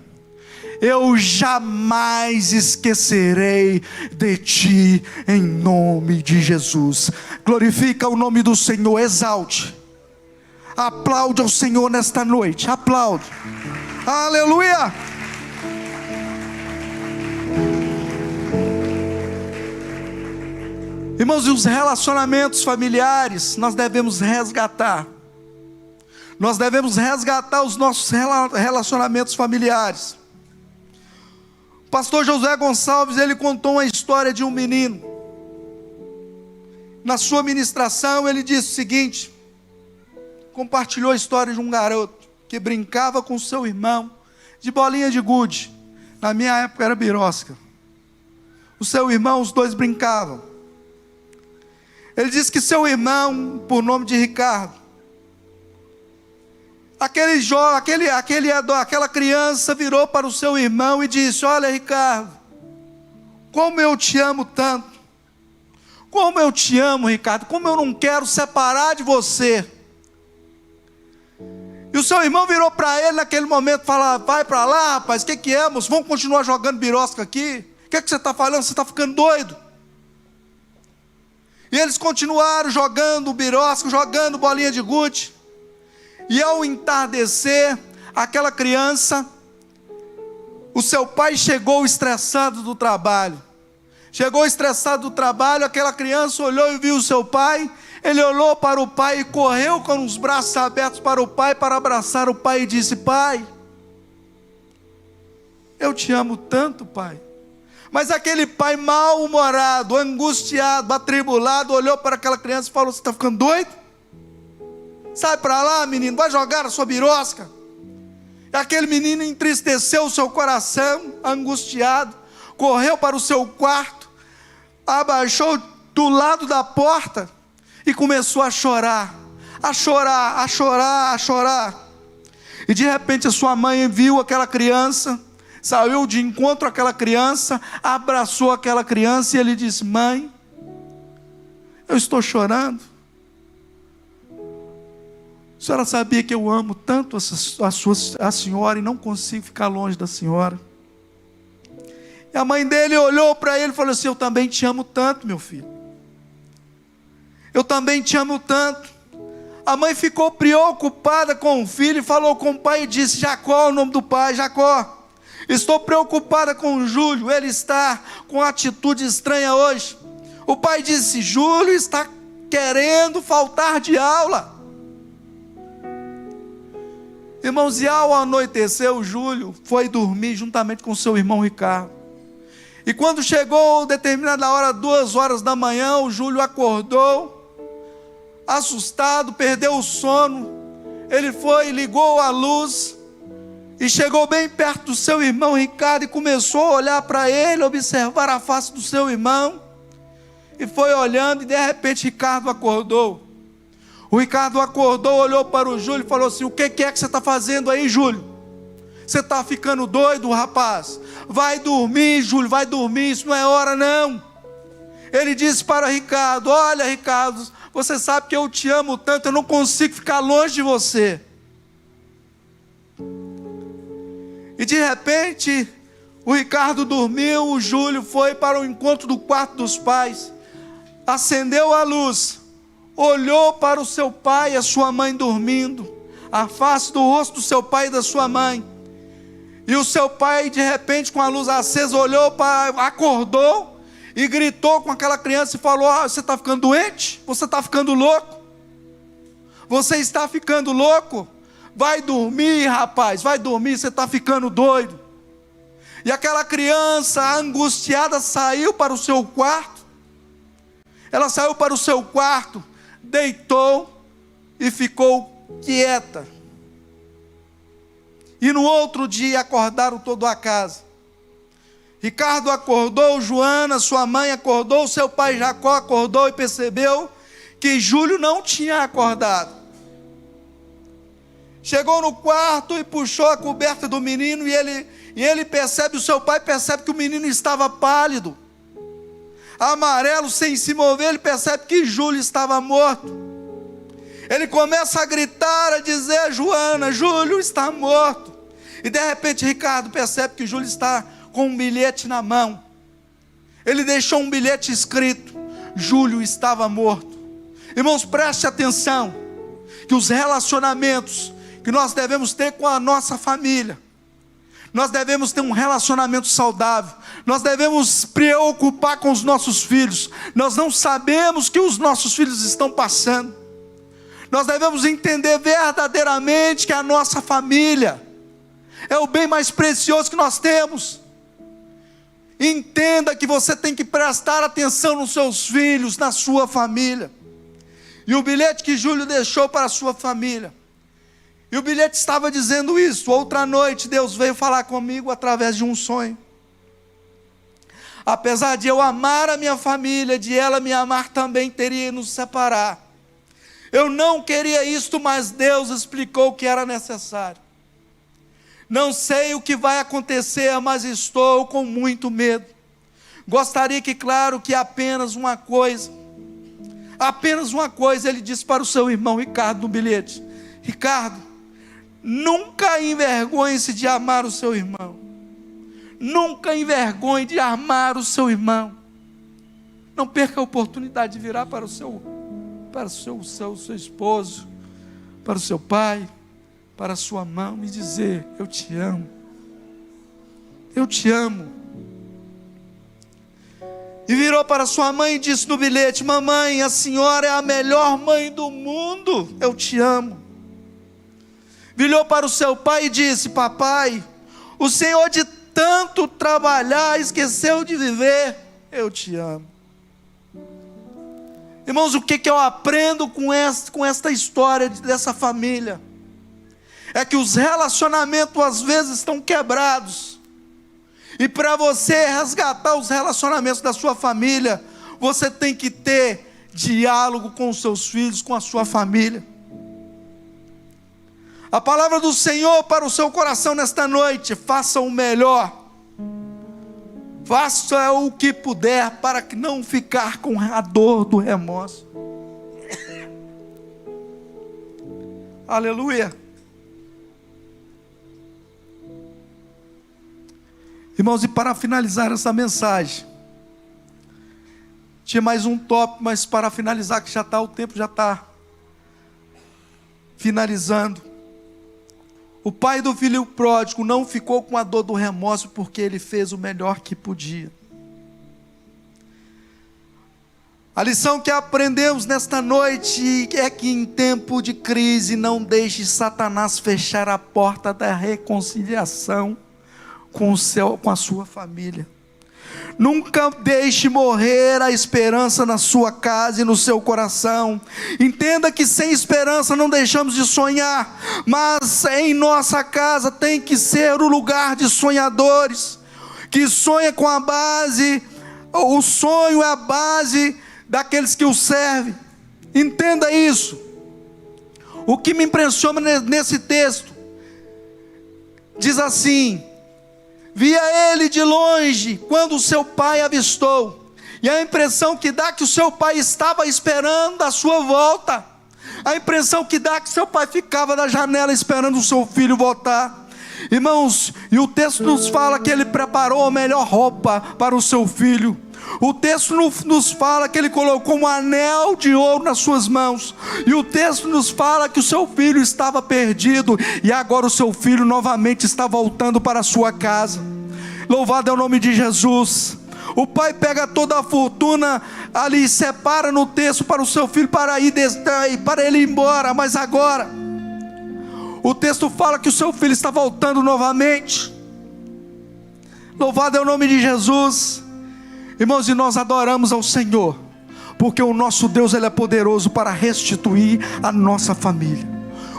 eu jamais esquecerei de ti, em nome de Jesus. Glorifica o nome do Senhor, exalte, aplaude ao Senhor nesta noite, aplaude, aleluia. Irmãos, e os relacionamentos familiares nós devemos resgatar. Nós devemos resgatar os nossos relacionamentos familiares. O pastor José Gonçalves, ele contou uma história de um menino. Na sua ministração ele disse o seguinte, compartilhou a história de um garoto que brincava com seu irmão de bolinha de gude. Na minha época era birosca. O seu irmão, os dois brincavam. Ele disse que seu irmão, por nome de Ricardo, aquela criança virou para o seu irmão e disse: olha, Ricardo, como eu te amo tanto, como eu te amo, Ricardo, como eu não quero separar de você. E o seu irmão virou para ele naquele momento e falou: vai para lá, rapaz, o que é, moço? Vamos continuar jogando birosca aqui? O que você está falando? Você está ficando doido? E eles continuaram jogando birosca, jogando bolinha de gude. E ao entardecer, aquela criança, o seu pai chegou estressado do trabalho. Chegou estressado do trabalho, aquela criança olhou e viu o seu pai. Ele olhou para o pai e correu com os braços abertos para o pai, para abraçar o pai, e disse: pai, eu te amo tanto, pai. Mas aquele pai mal-humorado, angustiado, atribulado, olhou para aquela criança e falou: você está ficando doido? Sai para lá, menino, vai jogar a sua birosca. E aquele menino entristeceu o seu coração, angustiado, correu para o seu quarto, abaixou do lado da porta e começou a chorar, a chorar, a chorar, a chorar. E de repente a sua mãe viu aquela criança, saiu de encontro àquela criança, abraçou aquela criança e ele disse: mãe, eu estou chorando. A senhora sabia que eu amo tanto a senhora e não consigo ficar longe da senhora. E a mãe dele olhou para ele e falou assim: eu também te amo tanto, meu filho. Eu também te amo tanto. A mãe ficou preocupada com o filho e falou com o pai e disse: Jacó, o nome do pai, Jacó, estou preocupada com o Júlio, ele está com atitude estranha hoje. O pai disse: Júlio está querendo faltar de aula. Irmãos, e ao anoitecer, o Júlio foi dormir juntamente com seu irmão Ricardo. E quando chegou determinada hora, 2 horas da manhã, o Júlio acordou, assustado, perdeu o sono. Ele foi, ligou a luz e chegou bem perto do seu irmão Ricardo e começou a olhar para ele, observar a face do seu irmão. E foi olhando e de repente Ricardo acordou. O Ricardo acordou, olhou para o Júlio e falou assim: o que é que você está fazendo aí, Júlio? Você está ficando doido, rapaz? Vai dormir, Júlio, vai dormir, isso não é hora não. Ele disse para Ricardo: olha, Ricardo, você sabe que eu te amo tanto, eu não consigo ficar longe de você. E de repente, o Ricardo dormiu, o Júlio foi para o encontro do quarto dos pais, acendeu a luz, olhou para o seu pai e a sua mãe dormindo, a face do rosto do seu pai e da sua mãe. E o seu pai, de repente, com a luz acesa, olhou para, acordou e gritou com aquela criança e falou: você está ficando doente? Você está ficando louco? Você está ficando louco? Vai dormir, rapaz, vai dormir, você está ficando doido. E aquela criança angustiada saiu para o seu quarto. Ela saiu para o seu quarto, deitou e ficou quieta. E no outro dia acordaram toda a casa. Ricardo acordou, Joana, sua mãe acordou, seu pai Jacó acordou e percebeu que Júlio não tinha acordado. Chegou no quarto e puxou a coberta do menino e ele percebe, o seu pai percebe que o menino estava pálido, amarelo, sem se mover. Ele percebe que Júlio estava morto. Ele começa a gritar, a dizer a Joana: Júlio está morto. E de repente Ricardo percebe que Júlio está com um bilhete na mão. Ele deixou um bilhete escrito: Júlio estava morto. Irmãos, preste atenção, que os relacionamentos que nós devemos ter com a nossa família, nós devemos ter um relacionamento saudável, nós devemos preocupar com os nossos filhos. Nós não sabemos o que os nossos filhos estão passando. Nós devemos entender verdadeiramente que a nossa família é o bem mais precioso que nós temos. Entenda que você tem que prestar atenção nos seus filhos, na sua família. E o bilhete que Júlio deixou para a sua família, e o bilhete estava dizendo isso: outra noite Deus veio falar comigo através de um sonho. Apesar de eu amar a minha família, de ela me amar também, teria que nos separar. Eu não queria isto, mas Deus explicou que era necessário. Não sei o que vai acontecer, mas estou com muito medo. Gostaria que, claro, que apenas uma coisa, ele disse para o seu irmão Ricardo no bilhete: Ricardo, nunca envergonhe-se de amar o seu irmão. Nunca envergonhe de amar o seu irmão. Não perca a oportunidade de virar para o seu esposo, para o seu pai, para a sua mão e dizer: eu te amo. Eu te amo. E virou para sua mãe e disse no bilhete: mamãe, a senhora é a melhor mãe do mundo. Eu te amo. Virou para o seu pai e disse: papai, o senhor de tanto trabalhar esqueceu de viver. Eu te amo. Irmãos, o que eu aprendo com esta história dessa família? É que os relacionamentos às vezes estão quebrados. E para você resgatar os relacionamentos da sua família, você tem que ter diálogo com os seus filhos, com a sua família. A palavra do Senhor para o seu coração nesta noite: faça o melhor. Faça o que puder para que não ficar com a dor do remorso. Aleluia. Irmãos, e para finalizar essa mensagem, tinha mais um tópico, mas para finalizar, que o tempo já está finalizando. O pai do filho pródigo não ficou com a dor do remorso, porque ele fez o melhor que podia. A lição que aprendemos nesta noite é que em tempo de crise não deixe Satanás fechar a porta da reconciliação com a sua família. Nunca deixe morrer a esperança na sua casa e no seu coração. Entenda que sem esperança não deixamos de sonhar, mas em nossa casa tem que ser o lugar de sonhadores, que sonha com a base, o sonho é a base daqueles que o servem. Entenda isso. O que me impressiona nesse texto, diz assim: via ele de longe quando seu pai avistou, E a impressão que dá que o seu pai estava esperando a sua volta. A impressão que dá que seu pai ficava na janela esperando o seu filho voltar. Irmãos, e o texto nos fala que ele preparou a melhor roupa para o seu filho. O texto nos fala que ele colocou um anel de ouro nas suas mãos. E o texto nos fala que o seu filho estava perdido, e agora o seu filho novamente está voltando para a sua casa. Louvado é o nome de Jesus. O pai pega toda a fortuna ali e separa no texto para o seu filho para ele ir embora. Mas agora o texto fala que o seu filho está voltando novamente. Louvado é o nome de Jesus. Irmãos, e nós adoramos ao Senhor, porque o nosso Deus, Ele é poderoso para restituir a nossa família.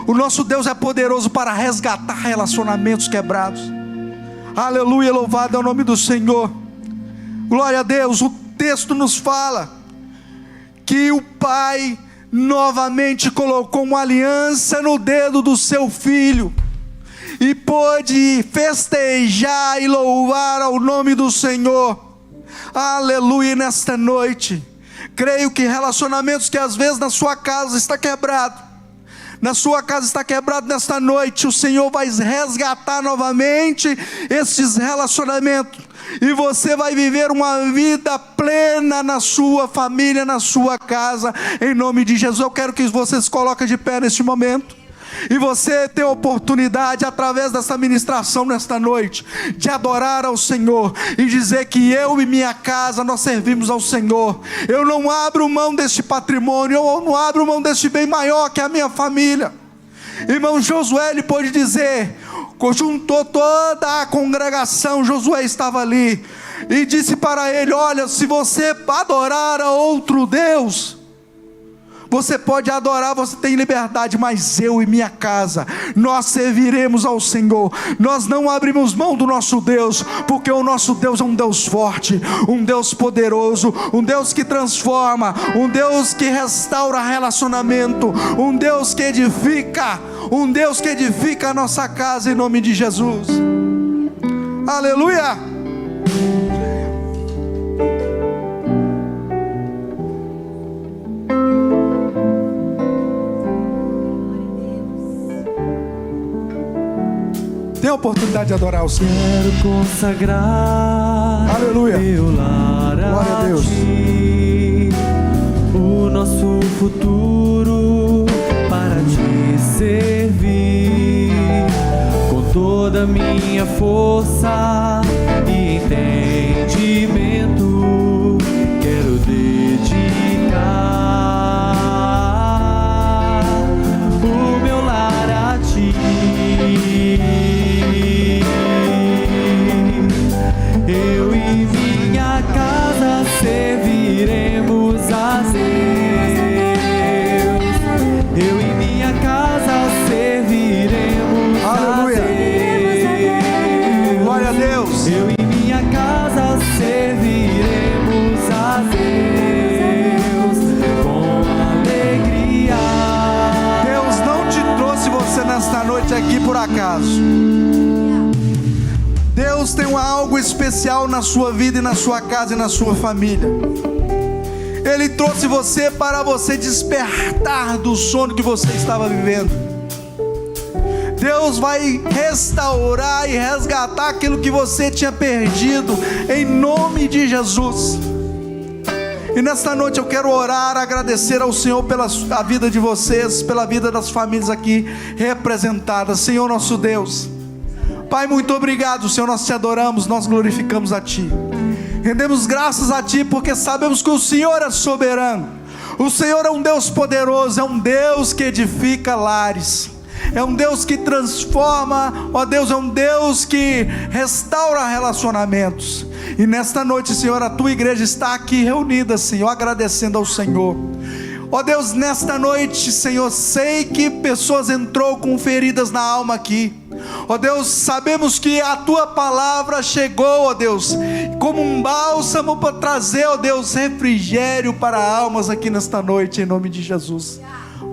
O nosso Deus é poderoso para resgatar relacionamentos quebrados. Aleluia, louvado é o nome do Senhor. Glória a Deus. O texto nos fala que o pai novamente colocou uma aliança no dedo do seu filho, e pôde festejar e louvar ao nome do Senhor. Aleluia. Nesta noite, creio que relacionamentos que às vezes na sua casa está quebrado, nesta noite o Senhor vai resgatar novamente esses relacionamentos, e você vai viver uma vida plena na sua família, na sua casa, em nome de Jesus. Eu quero que você se coloque de pé neste momento, e você tem a oportunidade, através dessa ministração nesta noite, de adorar ao Senhor, e dizer que eu e minha casa, nós servimos ao Senhor. Eu não abro mão deste patrimônio, eu não abro mão deste bem maior que é a minha família. Irmão Josué, ele pôde dizer, juntou toda a congregação, Josué estava ali, e disse para ele: olha, se você adorar a outro Deus, você pode adorar, você tem liberdade, mas eu e minha casa, nós serviremos ao Senhor. Nós não abrimos mão do nosso Deus, porque o nosso Deus é um Deus forte, um Deus poderoso, um Deus que transforma, um Deus que restaura relacionamento, um Deus que edifica a nossa casa, em nome de Jesus. Aleluia. Tem a oportunidade de adorar o Senhor. Quero consagrar, aleluia, meu lar glória a Deus. Ti, o nosso futuro para te servir, com toda a minha força e entendimento, quero dedicar o meu lar a Ti. Eu e minha casa serviremos a Deus. Eu e minha casa serviremos aleluia, a Deus. Glória a Deus. Eu e minha casa serviremos a Deus com alegria. Deus não te trouxe você nesta noite aqui por acaso. Deus tem algo especial na sua vida e na sua casa e na sua família. Ele trouxe você para você despertar do sono que você estava vivendo. Deus vai restaurar e resgatar aquilo que você tinha perdido, em nome de Jesus. E nesta noite eu quero orar, agradecer ao Senhor pela a vida de vocês, pela vida das famílias aqui representadas. Senhor nosso Deus, Pai, muito obrigado, Senhor, nós te adoramos, nós glorificamos a Ti, rendemos graças a Ti, porque sabemos que o Senhor é soberano, o Senhor é um Deus poderoso, é um Deus que edifica lares, é um Deus que transforma, ó Deus, é um Deus que restaura relacionamentos. E nesta noite, Senhor, a Tua igreja está aqui reunida, Senhor, agradecendo ao Senhor. Ó Deus, nesta noite, Senhor, sei que pessoas entrou com feridas na alma aqui. Ó Deus, sabemos que a Tua palavra chegou, ó Deus, como um bálsamo para trazer, ó Deus, refrigério para almas aqui nesta noite, em nome de Jesus.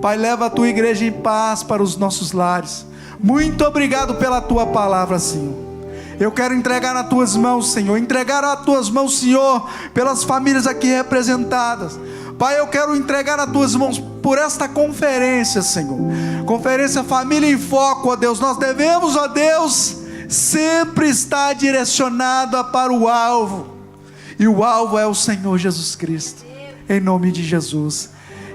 Pai, leva a Tua igreja em paz para os nossos lares. Muito obrigado pela Tua palavra, Senhor. Eu quero entregar nas tuas mãos, Senhor. Entregar nas tuas mãos, Senhor, pelas famílias aqui representadas. Pai, eu quero entregar nas tuas mãos por esta conferência, Senhor. Conferência Família em Foco, ó Deus. Nós devemos, ó Deus, sempre estar direcionada para o alvo. E o alvo é o Senhor Jesus Cristo. Em nome de Jesus.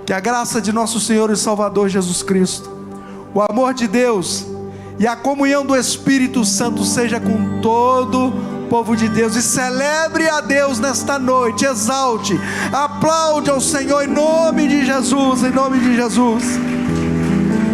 Que a graça de nosso Senhor e Salvador Jesus Cristo, o amor de Deus e a comunhão do Espírito Santo seja com todo o povo de Deus. E celebre a Deus nesta noite, exalte, aplaude ao Senhor em nome de Jesus, em nome de Jesus.